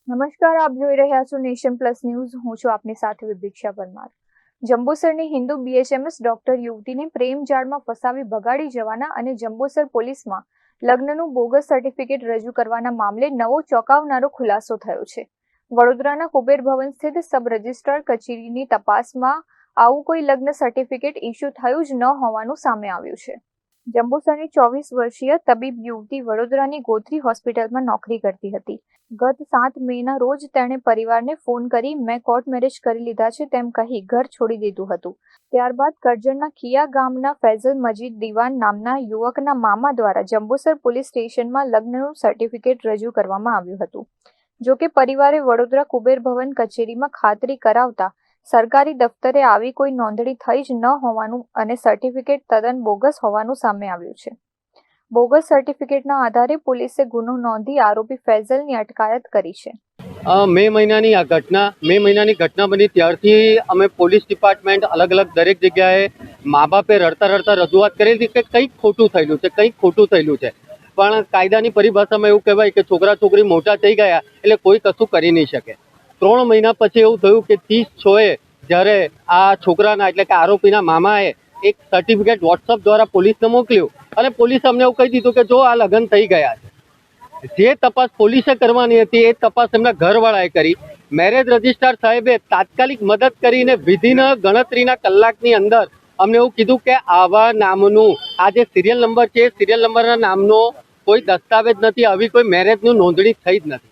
નમસ્કાર, આપ જોઈ રહ્યા છો નેશન પ્લસ ન્યૂઝ. હું છું આપની સાથે વિભિક્ષા પરમાર. જંબુસરની હિન્દુ BHMS ડોક્ટર યુવતીને પ્રેમ જાળમાં ફસાવી ભગાડી જવાના અને જંબુસર પોલીસમાં લગ્નનું બોગસ સર્ટિફિકેટ રજૂ કરવાના મામલે નવો ચોંકાવનારો ખુલાસો થયો છે. વડોદરાના કુબેર ભવન સ્થિત સબ રજિસ્ટ્રાર કચેરીની તપાસમાં આવું કોઈ લગ્ન સર્ટિફિકેટ ઇસ્યુ થયું જ ન હોવાનું સામે આવ્યું છે. જંબુસરની 24 વર્ષીય તબીબ યુવતી વડોદરાની ગોત્રી હોસ્પિટલમાં નોકરી કરતી હતી. ગત 7 મેના રોજ તેણે પરિવારને ફોન કરી મેં કોર્ટ મેરેજ કરી લીધા છે તેમ કહી ઘર છોડી દીધું હતું. ત્યારબાદ કરજણના કિયા ગામના ફૈઝલ મજીદ દીવાન નામના યુવકના મામા દ્વારા જંબુસર પોલીસ સ્ટેશનમાં લગ્નનું સર્ટિફિકેટ રજૂ કરવામાં આવ્યું હતું. જોકે પરિવારે વડોદરા કુબેર ભવન કચેરીમાં ખાતરી કરાવતા સરકારી દફતરે આવી કોઈ નોંધણી થઈ જ ન હોવાનું અને સર્ટિફિકેટ તદ્દન બોગસ હોવાનું સામે આવ્યું છે. બોગસ સર્ટિફિકેટના આધારે પોલીસે ગુનો નોંધી આરોપી ફૈઝલની અટકાયત કરી છે. મે મહિનાની ઘટના બની ત્યારથી અમે પોલીસ ડિપાર્ટમેન્ટ અલગ દરેક જગ્યાએ મા બાપે રડતા રજૂઆત કરેલી કે કંઈક ખોટું થયેલું છે. પણ કાયદાની પરિભાષામાં એવું કહેવાય કે છોકરા છોકરી મોટા થઈ ગયા એટલે કોઈ કશું કરી નહીં શકે. 3 મહિના પછી એવું થયું કે 30/6 જ્યારે આ છોકરાના એટલે કે આરોપીના મામાએ એક સર્ટિફિકેટ વોટ્સઅપ દ્વારા પોલીસને મોકલ્યું અને પોલીસે અમને એવું કહી દીધું કે જો આ લગ્ન થઈ ગયા છે. જે તપાસ પોલીસે કરવાની હતી એ તપાસ એમના ઘરવાળાએ કરી. મેરેજ રજિસ્ટ્રાર સાહેબે તાત્કાલિક મદદ કરીને વિધિન ગણતરીના કલાકની અંદર અમને એવું કીધું કે આવા નામનું આ જે સિરિયલ નંબર છે સિરિયલ નંબરના નામનો કોઈ દસ્તાવેજ નથી, આવી કોઈ મેરેજનું નોંધણી થઈ જ નથી.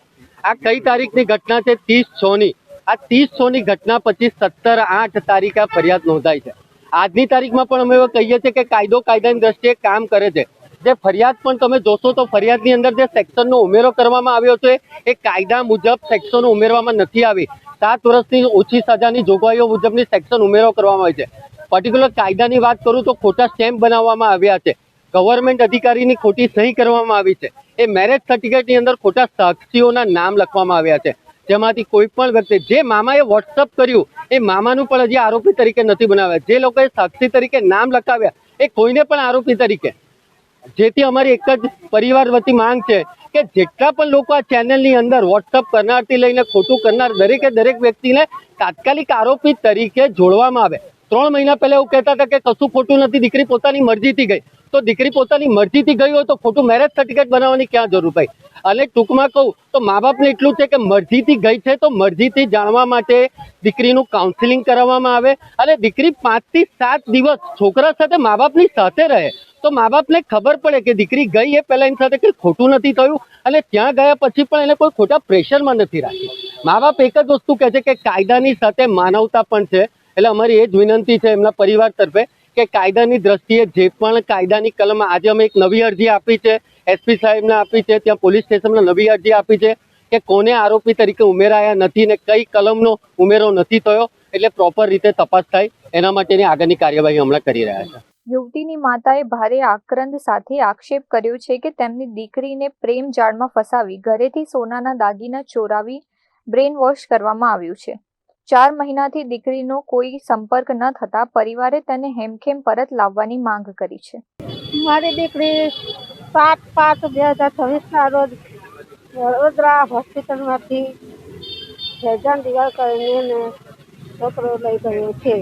આ કઈ તારીખની ઘટના છે? 30/6ની. આ 30/6ની ઘટના પછી 17/8 તારીખે આ ફરિયાદ નોંધાઈ છે. આજની તારીખમાં પણ અમે એવું કહીએ છીએ કે કાયદાની દ્રષ્ટિએ કામ કરે છે. જે ફરિયાદ પણ તમે જોશો તો ફરિયાદની અંદર જે સેક્શનનો ઉમેરો કરવામાં આવ્યો છે એ કાયદા મુજબ સેક્શનો ઉમેરવામાં નથી આવી. 7 વર્ષની ઓછી સજાની જોગવાઈઓ મુજબની સેક્શન ઉમેરો કરવામાં આવી છે. પર્ટિક્યુલર કાયદાની વાત કરું તો ખોટા સ્ટેમ્પ બનાવવામાં આવ્યા છે. ગવર્મેન્ટ અધિકારીની ખોટી સહી કરવામાં આવી છે. એ મેરેજ સર્ટિફિકેટની અંદર ખોટા સાક્ષીઓના નામ લખવામાં આવ્યા છે. જેમાંથી કોઈ પણ વ્યક્તિ જે મામાએ વોટ્સઅપ કર્યું એ મામાનું પણ હજી આરોપી તરીકે નથી બનાવ્યા. જે લોકોએ સાક્ષી તરીકે નામ લખાવ્યા એ કોઈને પણ આરોપી તરીકે. જેથી અમારી એક જ પરિવાર વતી માંગ છે કે જેટલા પણ લોકો આ ચેનલની અંદર વોટ્સઅપ કરનારથી લઈને ખોટું કરનાર દરેક વ્યક્તિને તાત્કાલિક આરોપી તરીકે જોડવામાં આવે. 3 મહિના પહેલા એવું કહેતા હતા કે કશું ખોટું નથી, દીકરી પોતાની મરજીથી ગઈ. તો દીકરી પોતાની મરજીથી ગઈ હોય તો ખોટું મેરેજ સર્ટિફિકેટ બનાવવાની ક્યાં જરૂર ભાઈ? અને ટૂંકમાં કહું તો મા બાપને એટલું છે કે મરજીથી ગઈ છે તો મરજીથી જાણવા માટે દીકરીનું કાઉન્સિલિંગ કરાવવામાં આવે અને દીકરી 5 થી 7 દિવસ છોકરા સાથે મા બાપની સાથે રહે તો મા બાપને ખબર પડે કે દીકરી ગઈ એ પહેલાં એની સાથે કંઈ ખોટું નથી થયું અને ત્યાં ગયા પછી પણ એને કોઈ ખોટા પ્રેશરમાં નથી રાખી. મા બાપ એક જ વસ્તુ કહે છે કે કાયદાની સાથે માનવતા પણ છે. એટલે અમારી એ જ વિનંતી છે એમના પરિવાર તરફે કે કાયદાની દ્રષ્ટિએ જે પણ કાયદાની કલમ આજે અમે એક નવી અરજી આપી છે, SP સાહેબને આપી છે, ત્યાં પોલીસ સ્ટેશનમાં નવી અરજી આપી છે કે કોને આરોપી તરીકે ઉમેરાયા નથી ને કઈ કલમનો ઉમેરો નથી થયો, એટલે પ્રોપર રીતે તપાસ થાય એના માટેની આગળની કાર્યવાહી હમણાં કરી રહ્યા છે. યુવતીની માતાએ ભારે આક્રંદ સાથે આક્ષેપ કર્યો છે કે તેમની દીકરીને પ્રેમ જાળમાં ફસાવી ઘરેથી સોનાના દાગીના ચોરાવી બ્રેન વોશ કરવામાં આવ્યું છે. 4 મહિનાથી દીકરીનો કોઈ સંપર્ક ન થતા પરિવારે તેને હેમખેમ પરત લાવવાની માંગ કરી છે. મારી દીકરી 7/5/2026ના રોજ વડોદરા હોસ્પિટલમાંથી ફૈઝલ દીવાન કરીને છોકરો લઈ ગયો છે.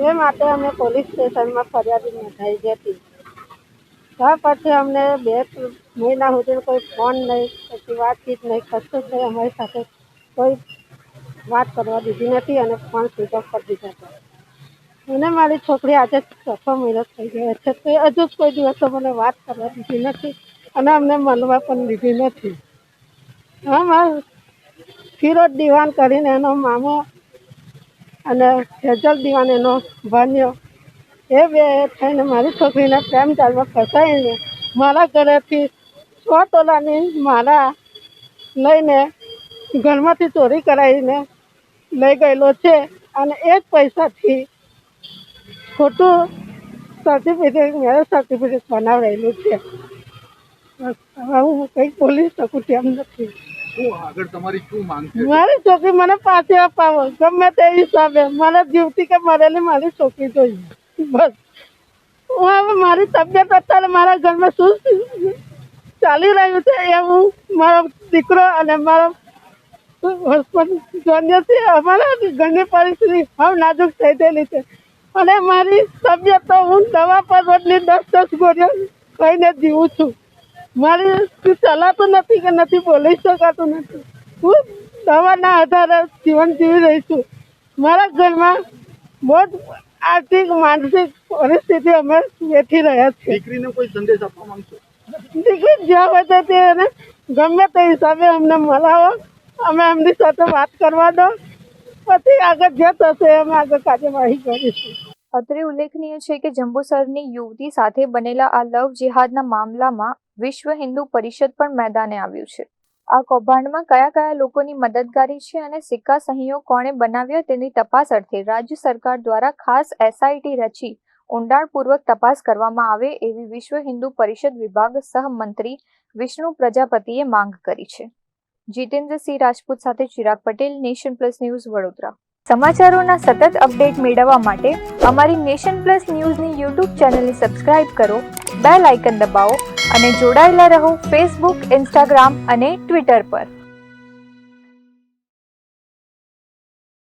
એ માટે અમે પોલીસ સ્ટેશનમાં ફરિયાદ નોંધાવી હતી. ત્યાર પછી અમને 2 મહિના સુધી કોઈ ફોન નહીં, પછી વાતચીત નહીં, કશું જ નહીં. અમારી સાથે કોઈ વાત કરવા દીધી નથી અને ફોન સ્વિચ ઓફ કરી દીધા હતા. અને મારી છોકરી આજે 6 મહિનો થઈ ગયો છે તો હજુ કોઈ દિવસ મને વાત કરવા દીધી નથી અને અમને મળવા પણ દીધી નથી. હા, ફિરોજ દીવાન કરીને એનો મામો અને ફૈઝલ દીવાન એનો ભાણિયો એ બે થઈને મારી છોકરીને પ્રેમ જાળમાં ફસાવીને મારા ઘરેથી 100 તોલાની માળા લઈને ઘરમાંથી ચોરી કરાવીને લઈ ગયેલો છે અને એ જ પૈસાથી ખોટું મેરેજ સર્ટિફિકેટ બનાવેલું છે. હું કંઈક બોલી શકું તેમ નથી. મારી છોકરી મને પાછી અપાવો ગમે તે હિસાબે. મને જીવતી કે મરેલી મારી છોકરી જોઈએ બસ. હું હવે મારી તબિયત અત્યારે મારા ઘરમાં શું ચાલી રહ્યું છે એ હું મારો દીકરો અને મારો હસબન્ડ જાણીએ છીએ. અમારા ઘરની પરિસ્થિતિ હવે નાજુક થઈ ગયેલી છે અને મારી તબિયત તો હું દવા પર રોજની 10 ગોળીઓ ખાઈને જીવું છું. મારી ચલાતું નથી કે નથી બોલી શકાતું નથી. હું દવાના આધારે જીવન જીવી રહી છું. મારા ઘરમાં બહુ જ આર્થિક માનસિક પરિસ્થિતિ અમે વેઠી રહ્યા છીએ. દીકરીને કોઈ સંદેશ આપવા માંગશો? દીકરી જ્યાં હોય તો તેને ગમે તે હિસાબે અમને મળાવો, અમે એમની સાથે વાત કરવા દો, પછી આગળ જે થશે અમે આગળ કાર્યવાહી કરીશું. અત્રે ઉલ્લેખનીય છે કે જંબુસરની યુવતી સાથે બનેલા આ લવ જેહાદના મામલામાં વિશ્વ હિન્દુ પરિષદ પણ મેદાને આવ્યું છે. આ કૌભાંડમાં કયા કયા લોકોની મદદગારી છે અને સિક્કા સહીઓ કોણે બનાવ્યા તેની તપાસ અર્થે રાજ્ય સરકાર દ્વારા ખાસ SIT રચી ઊંડાણપૂર્વક તપાસ કરવામાં આવે એવી વિશ્વ હિન્દુ પરિષદ વિભાગ સહમંત્રી વિષ્ણુ પ્રજાપતિએ માંગ કરી છે. જીતેન્દ્રસિંહ રાજપૂત સાથે Chirag Patel, nation plus news, Vadodara. સમાચારોના સતત અપડેટ મેળવવા માટે અમારી નેશન પ્લસ ન્યૂઝની YouTube ચેનલને સબસ્ક્રાઇબ કરો, બેલ આઇકન દબાવો અને જોડાયેલા રહો Facebook, Instagram અને Twitter પર.